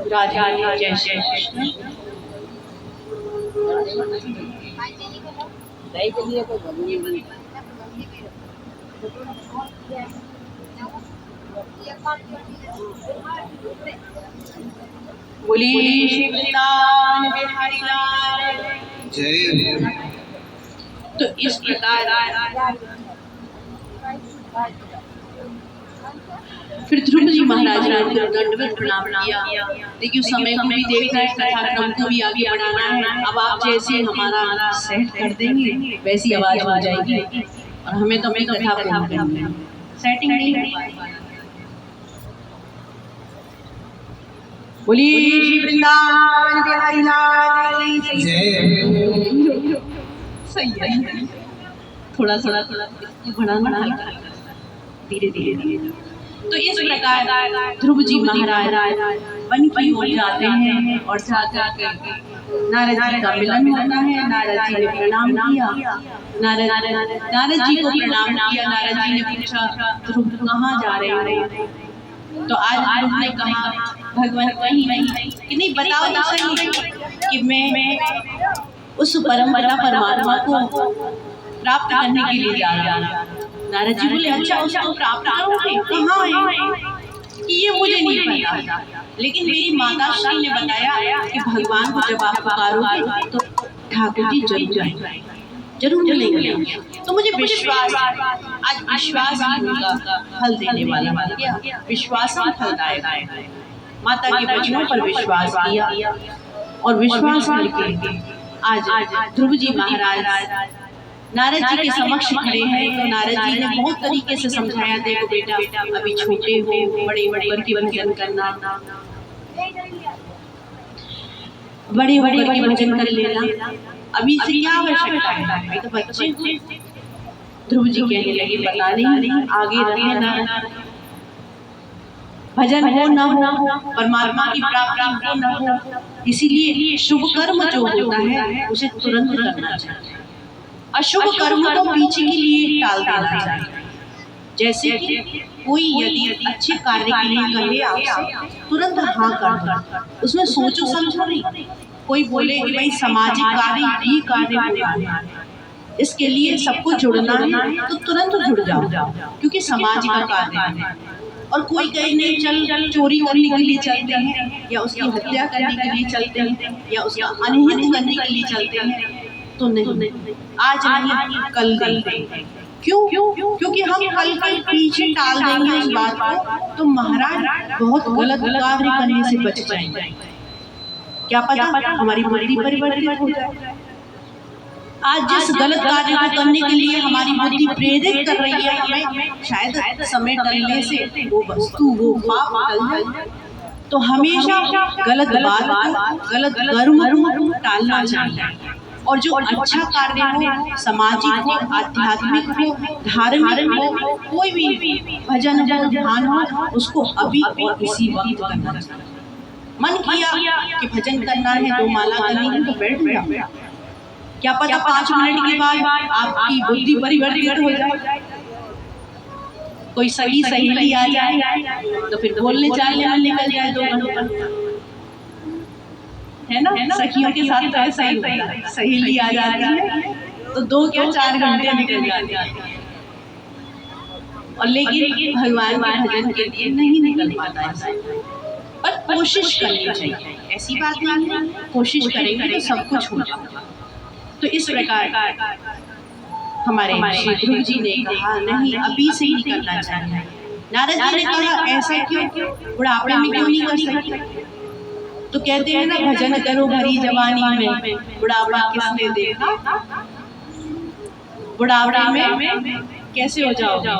राधे राधे, जय श्री कृष्ण। बोलिए श्री वृंदावन बिहारी लाल जय। तो इस प्रकार फिर ध्रुव जी महाराज ने दंडवत प्रणाम किया। देखिए समय को भी देखना है, कथा क्रम को भी आगे बढ़ाना है। अब आप जैसे हमारा सेट कर देंगे वैसी आवाज हो जाएगी और हमें तो अपनी कथा पूर्ण करनी है, सेटिंग नहीं है। बोलिए श्री वृंदावन बिहारी लाल जय। सही है, थोड़ा थोड़ा बढ़ाना हल्का धीरे धीरे। तो इस प्रकार ध्रुव जी महाराज वन की ओर जाते हैं और जाकर नारद जी का मिलन होता है। नारद जी ने प्रणाम किया, नारद जी को प्रणाम किया। नारद जी ने पूछा ध्रुव कहाँ जा रहे हो? तो आज ध्रुव ने कहा भगवान कहीं नहीं कि नहीं, बताओ तो सही कि मैं उस परमपिता परमात्मा को प्राप्त करने के लिए जा रहा हूँ। नारद जी बोले अच्छा उसको प्राप्त करोगे? कहाँ है कि ये मुझे नहीं पता, लेकिन मेरी माता श्री ने बताया कि भगवान को जब आप पुकारोगे तो ठाकुर जी जरूर आएंगे, जरूर मिलेंगे। तो मुझे विश्वास, आज विश्वास का फल देने वाला बन गया, विश्वास फलदायक है। माता के वचनों पर विश्वास किया और विश्वास करके आज ध्रुव जी महाराज नारद जी के समक्ष खड़े हैं। तो नारद जी ने बहुत तरीके से समझाया, देखो बेटा अभी छोटे हो, बड़े होकर के भजन करना, बड़े होकर के भजन कर लेना, अभी से क्या आवश्यकता है, अभी तो बच्चे हो। ध्रुव जी कहने लगे पता नहीं आगे रहना, भजन हो न हो, परमात्मा की प्राप्ति हो न हो, इसीलिए शुभ कर्म जो होता है उसे तुरंत करना चाहिए, अशुभ कर्म को पीछे के लिए टाल देना चाहिए। जैसे कि कोई यदि अच्छे कार्य के लिए कहे आपसे, तुरंत हाँ कर दो, उसमें सोचो समझो नहीं। कोई बोले कि भाई सामाजिक कार्य ये कार्य हो रहा है, इसके लिए सबको जुड़ना है तो तुरंत जुड़ जाओ, क्योंकि समाज का कार्य है। और कोई कहे नहीं चल चोरी करने के लिए चलते हैं, या उसकी हत्या करने के लिए चलते हैं, या उसका अनहित करने के लिए चलते हैं, तो नहीं, आज नहीं कल देंगे। क्यों? क्योंकि हम कल के पीछे टाल देंगे उस बात को, तो महाराज बहुत गलत कार्य करने से बच जाएंगे। क्या पता हमारी बुद्धि परिवर्तित हो जाए। आज जिस गलत कार्य को करने के लिए हमारी बुद्धि प्रेरित कर रही है हमें, शायद समय टलने से वो वस्तु वो पाप टल जाए। तो हमेशा गलत बात को, गलत कर्म को टालना चाहिए, और जो अच्छा कार्य हो, सामाजिक हो, आध्यात्मिक हो, धार्मिक हो, कोई भी भजन हो, ध्यान हो, उसको अभी और इसी वक्त करना चाहिए। मन किया कि भजन करना है, 2 माला करनी है, तो बैठ गया। क्या पता 5 मिनट के बाद आपकी बुद्धि परिवर्तित हो जाए, कोई सही सहेली आ जाए तो फिर बोलने चालने में निकल जाए 2 घंटा, है ना। सखियों के साथ तो ऐसा ही होता है, सहेली आ जाती है तो 2 क्या 4 घंटे निकल जाते हैं, और लेकिन भगवान के भजन के लिए नहीं निकल पाता है। पर कोशिश करनी चाहिए, ऐसी बात नहीं है, कोशिश करेंगे तो सब कुछ हो जाएगा। तो इस प्रकार हमारे श्री ध्रुव जी ने कहा नहीं अभी से ही करना चाहिए। नारद जी ने कहा ऐसा क्यों, बुढ़ापे में क्यों नहीं कर सकते? तो कहते हैं ना भजन करो भरी जवानी में, बुढ़ापा किसने देखा, बुढ़ापे में कैसे हो जाओगे,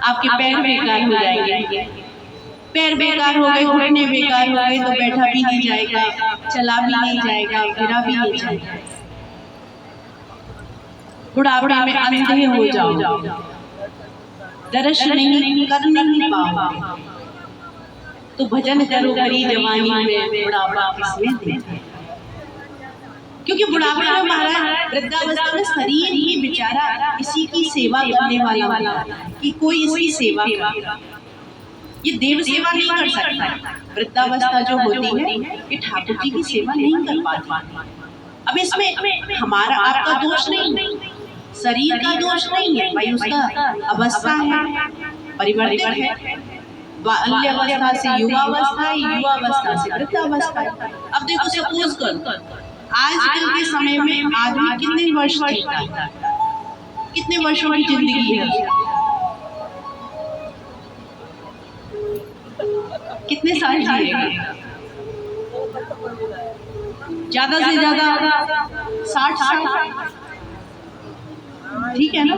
आपके पैर बेकार हो जाएंगे, पैर बेकार हो गए, घुटने बेकार हो गए तो बैठा भी नहीं जाएगा, चला भी नहीं जाएगा, गिरा भी नहीं जाएगा, बुढ़ापे में अंधे हो जाओ, दर्शन नहीं कर नहीं पाओगे। तो भजन करो भरी जवानी में, बुढ़ापा किसने देखा। क्योंकि बुढ़ापे में महाराज वृद्धावस्था में शरीर ही बेचारा इसी की सेवा करने वाला होता है कि कोई इसकी सेवा करे। ये देव सेवा नहीं कर सकता। वृद्धावस्था जो होती है ये ठाकुर जी की सेवा नहीं कर पाती। अब इसमें हमारा आपका दोष नहीं, शरीर का दोष नहीं है भाई, उसका अवस्था है, परिवर्तित है, बाल्यावस्था से युवावस्था, युवावस्था से वृद्धावस्था। अब देखो सपोज कर आजकल के समय में आदमी कितने वर्ष जीता है, कितने वर्षों की जिंदगी है, कितने साल जिएगा? ज्यादा से ज्यादा 60 साल, ठीक है ना?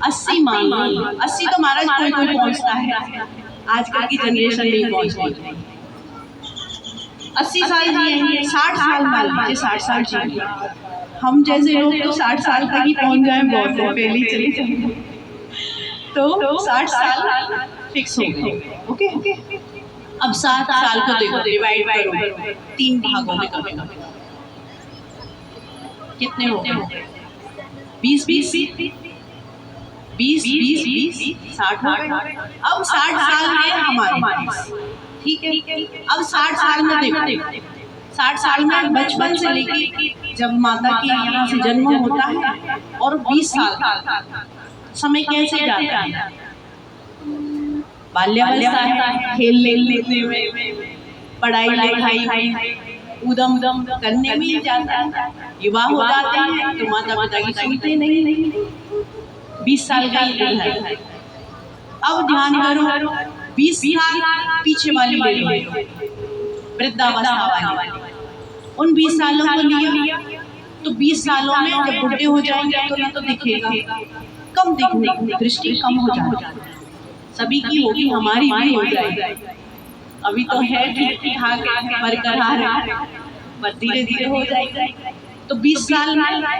80 मान लो, 80 तो महाराज कोई कोई पहुंचता है, आजकल की जनरेशन नहीं पहुंचती। 80 साल जिएंगे, 60 साल मान लीजिए, 60 साल जिएंगे। हम जैसे लोग तो 60 साल तक ही पहुंच जाए बहुत है, पहले चले जाए तो 60 साल फिक्स हो गए। ओके, अब 7 साल को देखो डिवाइड करो 3 भागों में करो, कितने हो गए? 20 20 20 20 20 60 हो गए। अब 60 साल है हमारे पास, ठीक है। अब 60 साल में देखो, 60 साल में बचपन से लेके जब माता के यहाँ से जन्म होता है और 20 साल समय कैसे जाता है? बाल्यावस्था है, खेलने में, पढ़ाई लिखाई उदम करने में जाता है। युवा हो जाते हैं तो माता पिता की सुनते नहीं। 20 साल का है। अब ध्यान करो 20 साल पीछे वाली ले लो, वृद्धावस्था वाली, उन 20 सालों को लिया तो 20 सालों में जब बुढ़े हो जाएंगे तो ना तो दिखेगा, कम दिखने, दृष्टि कम हो जाएगी, सभी की होगी, हमारी भी हो जाएगी। अभी तो है ठीक ठाक बरकरार है, पर धीरे धीरे हो जाएगी। तो 20 साल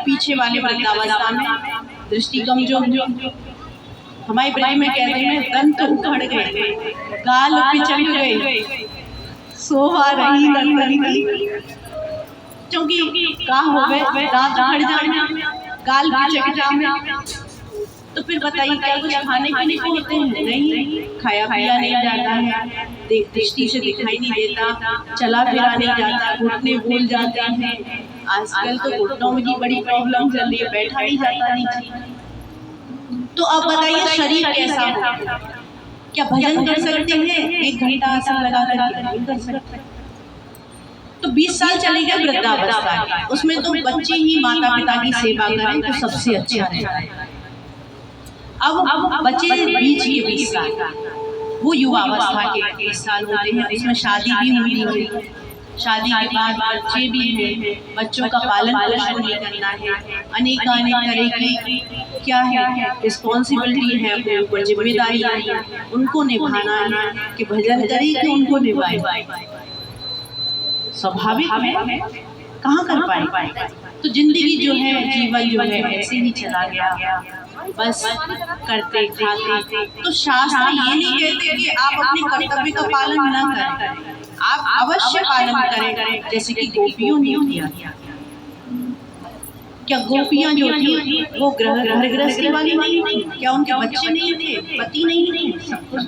पीछे वाले वृद्धावस्था में दृष्टि कमजोर, हमारे ब्रज में कहते हैं दंत उखड़ गए, गाल पिचक गए, शोभा रही दंतन की, क्योंकि का हो गए दांत उखड़ जाना, गाल पिचक जाना। तो फिर बताइए क्या कुछ खाने पीने को होते हैं? नहीं, खाया पिया नहीं जाता है, दृष्टि से दिखाई नहीं देता, चला फिरा नहीं जाता, घुटने भूल जाते हैं। आजकल तो घुटनों की बड़ी प्रॉब्लम चल रही है, बैठा नहीं जाता नीचे। तो अब बताइए शरीर कैसा हो? क्या भजन कर सकते हैं? 1 घंटा आसन लगा कर नहीं कर सकते। तो 20 साल चले गए वृद्धावस्था, उसमें तो बच्चे ही माता पिता की सेवा करें तो सबसे अच्छा है। अब बच्चे बीच के 20 साल, वो युवावस्था के 20 साल होते हैं, उसमें शादी भी हुई है, शादी के बाद बच्चे भी हैं, बच्चों का पालन पोषण भी करना है, अनेक तरह की क्या है रिस्पॉन्सिबिलिटी है, अपने ऊपर जिम्मेदारियां हैं, उनको निभाना है कि भजन करे कि उनको निभाए। स्वाभाविक है, कहाँ कर पाए? तो जिंदगी जो है, जीवन जो है ऐसे ही चला गया, बस करते खाते। तो शास्त्र ये नहीं कहते कि आप अपने कर्तव्य का पालन न करें, आप अवश्य पालन करें, जैसे कि गोपियों ने किया। क्या गोपियां जो थी वो घर गृहस्थी वाली नहीं थी? क्या उनके बच्चे नहीं थे, पति नहीं थे, सब कुछ?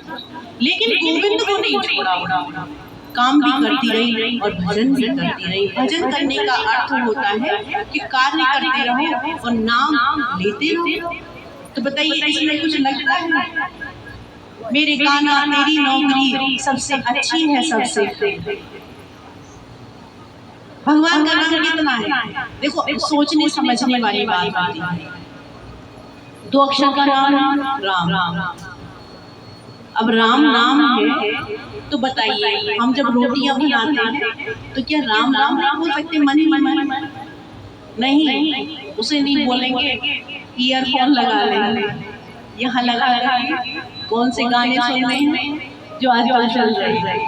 लेकिन गोविंद को नहीं छोड़ा, काम भी करती रही और भजन भी करती रही। भजन करने का अर्थ होता है कि कार्य करते रहो और नाम लेते रहो। तो बताइए इसमें कुछ लगता है? मेरे गाना तेरी नौकरी सबसे अच्छी है सबसे। भगवान का नाम कितना है? देखो सोचने समझने वाली बात होती है। 2 अक्षर का नाम राम। अब राम नाम है तो बताइए हम जब रोटियां बनाते हैं तो क्या राम राम नहीं बोल सकते? मन ही मन नहीं, उसे नहीं बोलेंगे, ईयरफोन लगा लेंगे, यहाँ लगा लेंगे, कौन से गाने सुन रहे हैं जो आजकल चल रहे हैं।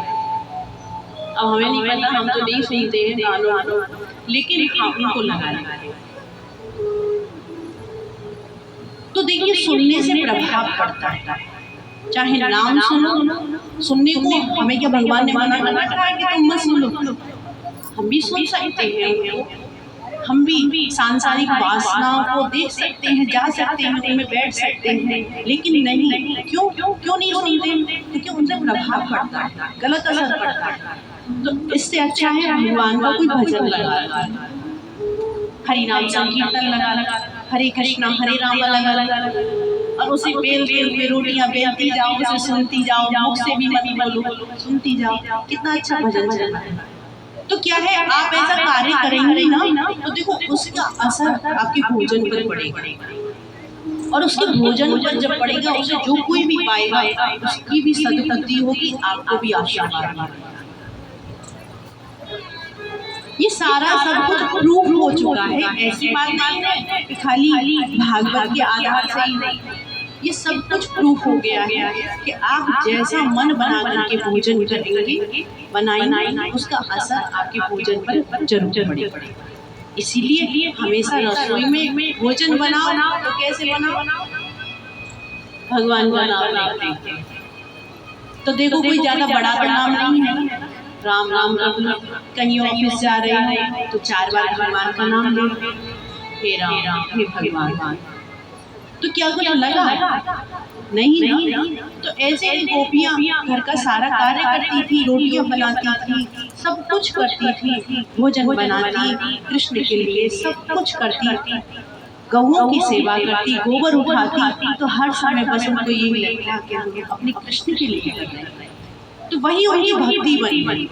अब हमें नहीं पता, हम तो नहीं सुनते हैं गानों, लेकिन हाँ उनको लगा लेंगे। तो देखिए सुनने से प्रभाव पड़ता है, चाहे नाम सुनने को हमें क्या भगवान ने मना करा कि तुम मत सुनो? हम भी सुन सकते हैं, हम भी सांसारिक वासनाओं को देख सकते हैं, जा सकते हैं, उनमें बैठ सकते हैं, लेकिन नहीं, क्यों नहीं सुनते? क्योंकि उनसे प्रभाव पड़ता है, गलत असर पड़ता है। तो इससे अच्छा है भगवान का कोई भजन लगा, हरि नाम संकीर्तन लगा, हरे कृष्णा हरे राम लगा, और उसे बेलते हुए रोटियां बेलती जाओ, उसे सुनती जाओ, मुख से भी मत बोलो, सुनती जाओ, कितना अच्छा भजन चल रहा है। तो क्या है, आप ऐसा कार्य करेंगे ना, तो देखो उसका असर आपके भोजन पर पड़ेगा, और उसके भोजन पर जब पड़ेगा, उसे जो कोई भी पाएगा उसकी भी सद्बुद्धि होगी, आपको भी आशीर्वाद मिलेगा। ये सारा सब कुछ प्रूफ हो चुका है, ऐसी बात नहीं है कि खाली भागवत के आधार से ही, ये सब कुछ प्रूफ हो गया है कि आप जैसा मन बना करके भोजन करेंगे, बनाएंगे, उसका असर आपके भोजन पर जरूर पड़ेगा। इसीलिए हमेशा रसोई में भोजन बनाओ तो कैसे बनाओ, भगवान का नाम लेते। तो देखो कोई ज्यादा बड़ा तो नाम नहीं है, राम राम राम, कहीं ऑफिस जा रहे हैं तो 4 बार भगवान का नाम लो, हे राम हे भगवान, तो क्या कुछ लगा? नहीं। तो ऐसे ही गोपियां घर का सारा कार्य करती थी, रोटियां बनाती थी, सब कुछ करती थी, भोजन बनाती, कृष्ण के लिए सब कुछ करती थी, गौओं की सेवा करती, गोबर उठाती, तो हर समय बस उनको यही लगता कि हम अपने कृष्ण के लिए कर रहे हैं, तो वही उनकी भक्ति बनी।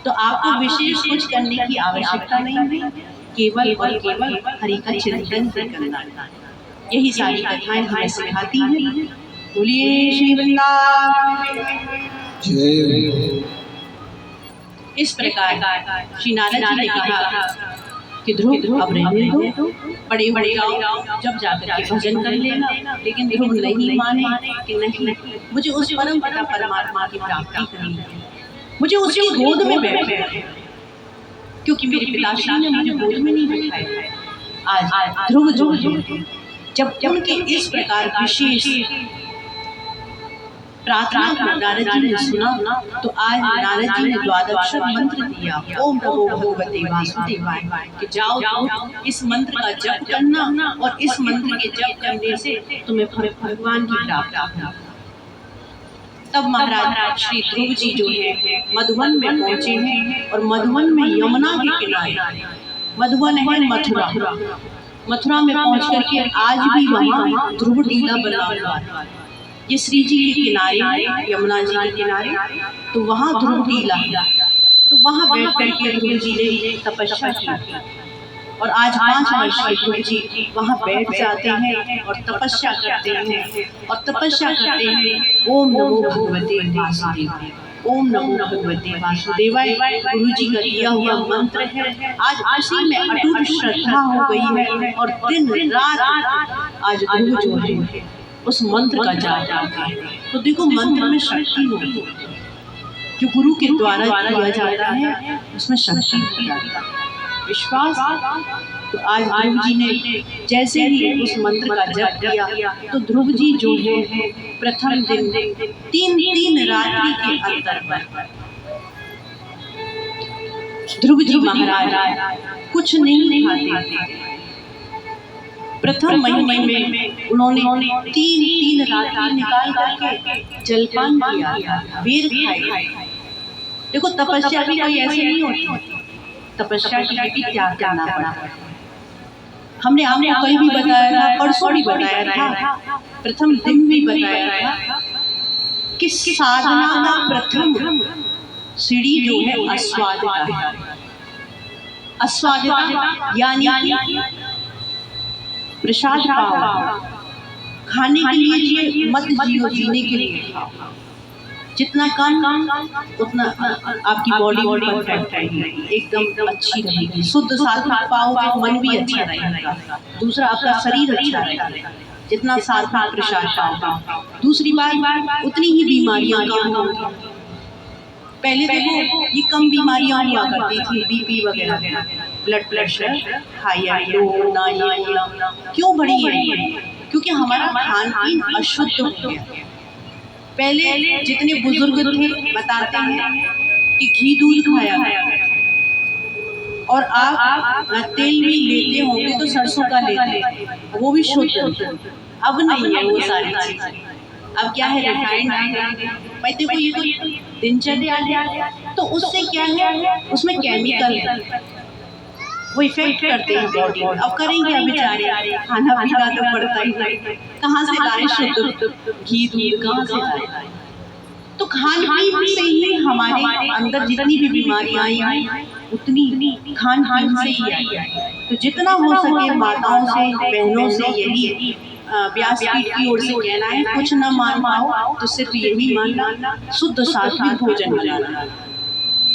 तो आपको विशेष कुछ करने की आवश्यकता नहीं है, केवल और केवल हरि का चिंतन ही करना है। यही सारी कथाएं हमें सिखाती हैं। बोलिए श्री वृंदावन जय। इस प्रकार श्री नारद जी ने कहा कि ध्रुव अब रहने दो, बड़े हो जाओ, जब जाकर के भजन कर लेना। लेकिन ध्रुव नहीं माने कि नहीं, मुझे उस परम पिता परमात्मा की प्राप्ति करनी है, मुझे उसकी गोद में बैठना है, क्योंकि मेरे पिताश्री ने मुझे गोद में नहीं बैठाया। आज ध्रुव जो जब उनके इस प्रकार विशेष प्रार्थना को नारद जी ने सुना, तो आज नारद जी ने द्वादशाक्षर मंत्र दिया, ओम नमो भगवते वासुदेवाय, कि जाओ इस मंत्र का जप करना, और इस मंत्र के जप करने से तुम्हें भगवान की प्राप्ति होगी। तब महाराज श्री ध्रुव जी जो है मधुवन में पहुंचे हैं, और मधुवन में यमुना के किनारे, मधुवन है मथुरा में पहुंच करके आज भी वहाँ ध्रुव टीला बना हुआ है। ये श्री जी के किनारे, यमुना जी के किनारे, तो वहाँ ध्रुव टीला, तो वहाँ बैठ करके ध्रुव जी ने तपस्या की, और आज 5 वर्ष के ध्रुव जी वहाँ बैठ जाते हैं और तपस्या करते हैं, ओम नमो भगवते वासुदेवाय, ओम नमो भगवते वासुदेवाय गुरु जी का दिया हुआ मंत्र है। आज उसी में अटूट श्रद्धा हो गई है, और दिन रात आज ध्रुव जो है उस मंत्र का जाप करते हैं। तो देखो मंत्र में शक्ति होती है, जो गुरु के द्वारा किया जाता है उसमें शक्ति होती है, विश्वास। तो आज ध्रुव जी ने जैसे ही उस मंत्र का जप किया, तो ध्रुव जी जो है प्रथम दिन 3 रात्रि के अंतर पर ध्रुव जी महाराज कुछ नहीं खाते थे। प्रथम महीने में उन्होंने 3 रात्रि निकाल करके जलपान किया, बेर खाई। देखो तपस्या भी कोई ऐसे नहीं होती, तपस्या के लिए भी त्याग करना पड़ा। हमने आपको कल भी बताया था, परसों भी बताया था, प्रथम दिन भी बताया था कि साधना का प्रथम सीढ़ी जो है अस्वादिता है। अस्वादिता यानी प्रसाद पाओ, खाने के लिए मत जियो, जीने के लिए खाओ। जितना कम उतना आपकी बॉडी परफेक्ट रहेगी, एकदम अच्छी रहेगी, शुद्ध सात्विक पाओगे, मन भी अच्छा रहेगा, दूसरा आपका शरीर अच्छा रहेगा जितना सात्विक प्रसाद पाओगे। दूसरी बात, उतनी ही बीमारियां कम होंगी। पहले देखो ये कम बीमारियां हुआ करती थी, बीपी वगैरह, ब्लड प्रेशर, हाई लो, ना ये ना, क्यों बढ़ी है? क्योंकि हमारा खान पान अशुद्ध हो गया। पहले जितने बुजुर्ग थे बताते हैं कि घी दूध खाया, और आप तेल भी लेते होंगे तो सरसों का लेते, वो भी शुद्ध। अब नहीं है वो सारी चीजें, अब क्या है रिफाइंड आ गया। भाई देखो ये तो दिनचर्या है, तो उससे क्या है, उसमें केमिकल है, वो इफेक्ट करते हैं बॉडी। अब करेंगे बेचारे, खाना पीना तो पड़ता ही है, कहाँ से लाए शुद्ध घी दूध, कहाँ से लाए? तो खान पान से ही हमारे अंदर जितनी भी बीमारियां आई उतनी खान पान से ही आई। तो जितना हो सके माताओं से, बहनों से यही व्यासपीठ की ओर से कहना है, कुछ न मान पाओ तो सिर्फ यही मानना, शुद्ध सात्विक भोजन बनाना।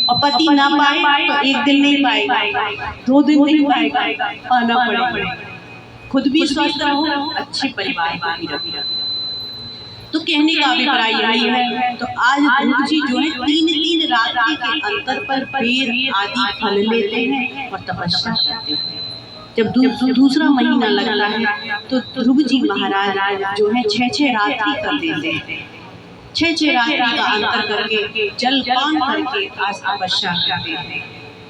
और पति ना पाए तो एक दिन नहीं पाएगा, 2 दिन नहीं पाएगा, पाना पड़ेगा। खुद भी स्वस्थ रहो, अच्छे परिवार को भी रखो। तो कहने का अभिप्राय यही है। तो आज ध्रुव जी जो है 3 रात्रि के अंतर पर बेर आदि फल लेते हैं और तपस्या करते हैं। जब दूसरा महीना लगता है तो ध्रुव जी महाराज जो है 6 रात्रि कर देते हैं, 6 रात्रि का अंतर करके जल पान करके आज तपस्या करते हैं।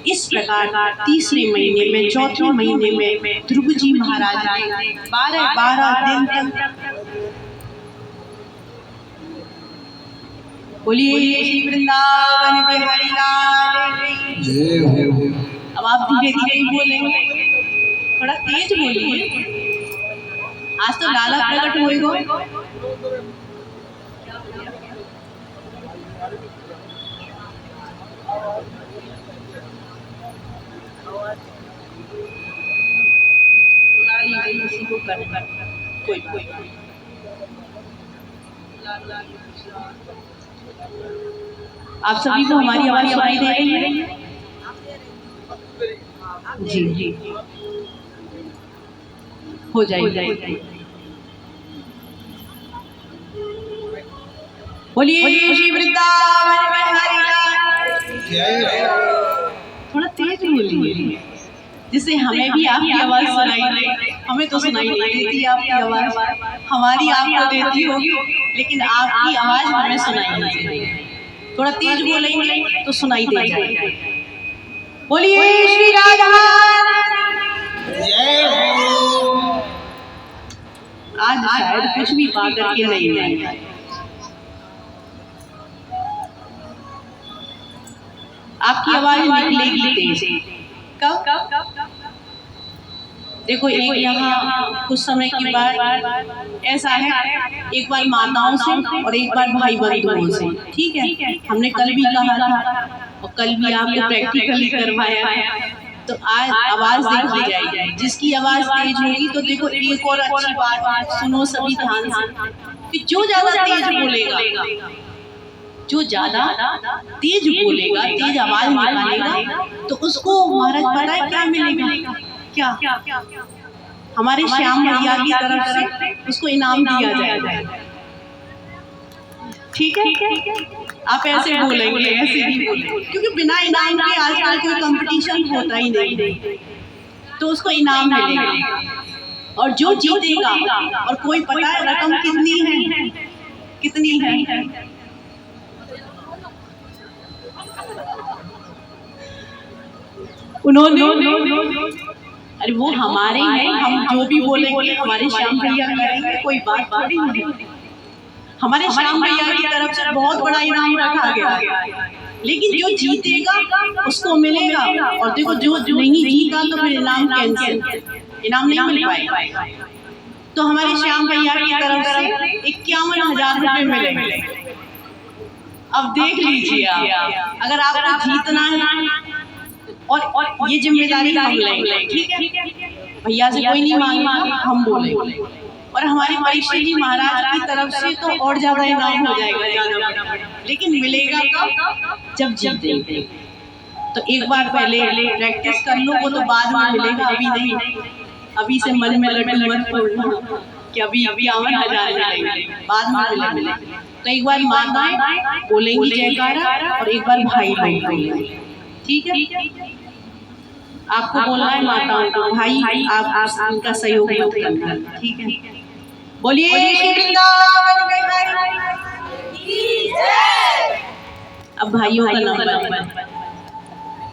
इस प्रकार तीसरे महीने में, चौथे महीने में ध्रुव जी महाराज ने 12 दिन तक बोलिए श्री वृंदावन बिहारी लाल जय हो। अब आप धीरे धीरे बोलेंगे, थोड़ा तेज बोलिए, आज तो लाला प्रकट होएगा। किसी को कर कोई आप सभी को हमारी आवाज सुनाई दे रही है? जी जी हो जाएगी। बोलिए श्री वृंदावन बिहारी लाल। थोड़ा तेज बोलिए जिससे हमें भी आपकी आवाज सुनाई दे। हमें तो सुनाई नहीं देती आपकी आवाज, हमारी आपको देती होगी, लेकिन आपकी आवाज हमें सुनाई नहीं देती। थोड़ा तेज बोलेंगे तो सुनाई दे जाएगी। बोलिए श्री राधा जय हो। आज शायद कुछ भी पा करके नहीं आएगा। आपकी आवाज निकलेगी तेज। कब? देखो एक यहाँ कुछ समय के बाद ऐसा है, एक बार माताओं से और एक बार भाई बंधुओं से, ठीक है। हमने कल भी कहा था और कल भी आपको प्रैक्टिकली करवाया, तो आज आवाज देखी जाएगी। जिसकी आवाज तेज होगी तो देखो एक और अच्छी बात सुनो सभी ध्यान से, कि जो ज्यादा तेज बोलेगा, जो ज्यादा तेज बोलेगा, तेज आवाज निकालेगा, तो उसको महाराज पता है क्या मिलेगा? क्या? हमारे श्याम भैया की तरफ से उसको इनाम दिया जाएगा। ठीक है? आप ऐसे बोलेंगे, ऐसे ही बोलेंगे, क्योंकि बिना इनाम के आजकल कोई कंपटीशन होता ही नहीं, तो उसको इनाम मिलेगा। और जो जीतेगा, और कोई पता है रकम कितनी है? कितनी है? उन्होंने अरे वो हमारे हैं, हम जो भी बोलेंगे हमारे श्याम भैया करेंगे, कोई बात थोड़ी नहीं। हमारे श्याम भैया की तरफ से बहुत बड़ा इनाम रखा गया, लेकिन जो जीतेगा उसको मिलेगा। और देखो जो नहीं जीता तो फिर इनाम कैंसिल, इनाम नहीं मिल पाएगा। तो हमारे श्याम भैया की तरफ से 51,000 रुपए मिलेंगे। अब देख लीजिए आप, अगर आपको जीतना है और ये जिम्मेदारी हम लेंगे, ठीक है? भैया से कोई नहीं मांगेगा, हम बोलेंगे। और हमारे परीक्षित जी महाराज की तरफ से तो और ज्यादा इनाम हो जाएगा, ज्यादा, लेकिन मिलेगा कब? जब जीतेंगे। तो एक बार पहले प्रैक्टिस कर लो, वो तो बाद में मिलेगा, अभी नहीं। अभी से मन में लड्डू मत फोड़ना कि अभी 51,000 मिलेंगे, बाद में मिलेंगे। तो एक बार माताएं बोलेंगी जयकारा और एक बार भाई बोलेंगे, ठीक है? आपको बोलना है माताओं को, भाई आप उनका सहयोग मत करना, ठीक है? बोलिए श्री वृंदावन बिहारी। अब भाइयों का नंबर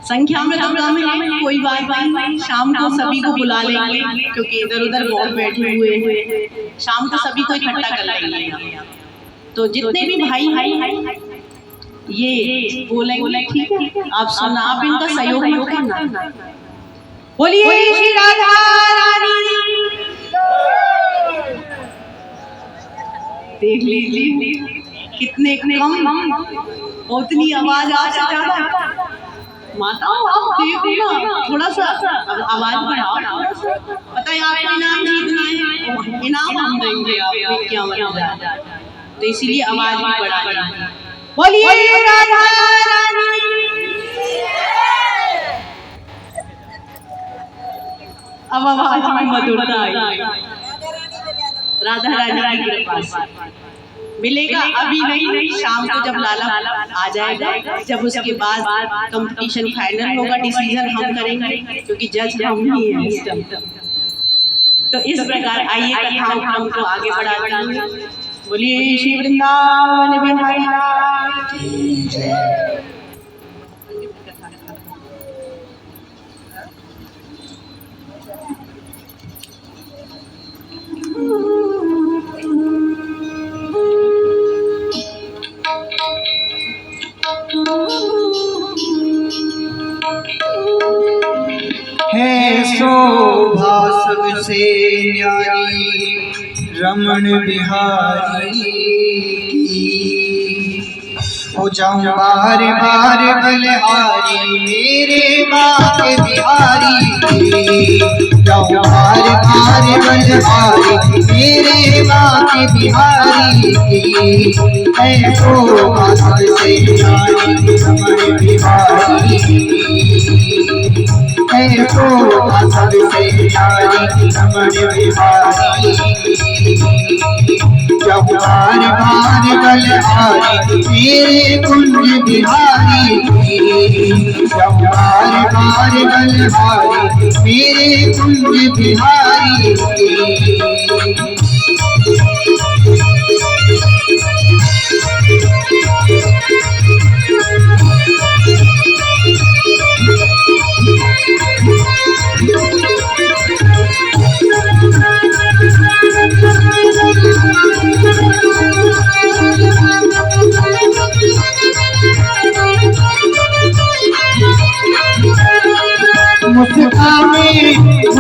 संख्या में तो कम है, कोई बात नहीं, शाम को सभी को बुला लेंगे क्योंकि इधर उधर बहुत बैठे हुए हैं। शाम को सभी को इकट्ठा कर लेंगे। तो जितने भी भाई ये बोलेंगे, ठीक है, आप सुना, आप इनका सहयोग मत करना। बोलिए श्री राधा रानी। देख लीजिए कितने कम, उतनी आवाज आ ज्यादा। माताओं आप देखो ना, थोड़ा सा आवाज बढ़ाओ। पता है आपको इनाम जीतना है, इनाम हम देंगे आपको, क्या मतलब, तो इसीलिए आवाज भी बढ़ानी। बोलिए राधा रानी। अब आवाज में मधुरता आई। राधा रानी की कृपा से मिलेगा, अभी नहीं, शाम को जब लाला आ जाएगा, जब उसके बाद कंपटीशन फाइनल होगा, डिसीजन हम करेंगे क्योंकि जज हम ही हैं इस टाइम। तो इस प्रकार आइए कथाओं क्रम को आगे बढ़ाते हैं। बोलिए श्री वृंदावन बिहारी लाल की जय। है शोभा सबसे न्यारी रमण बिहारी की, हो जाऊं बार बार बलिहारी मेरे बाप बिहारी की, जाऊं बार बार बलिहारी मेरे बाप बिहारी की। है शोभा सबसे न्यारी रमण बिहारी की, है शोभा सबसे न्यारी रमण बिहारी। जब बार बार बलिहारी मेरे कुंज बिहारी की, जब बार बार बलिहारी मेरे कुंज बिहारी की।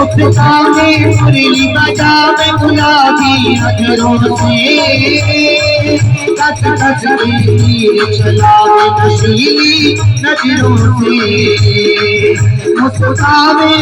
मुस्काने मुरली बजावे गुलाबी नजरों से, कस कस के तीर चलावे नशीली नजरों से। मुस्काने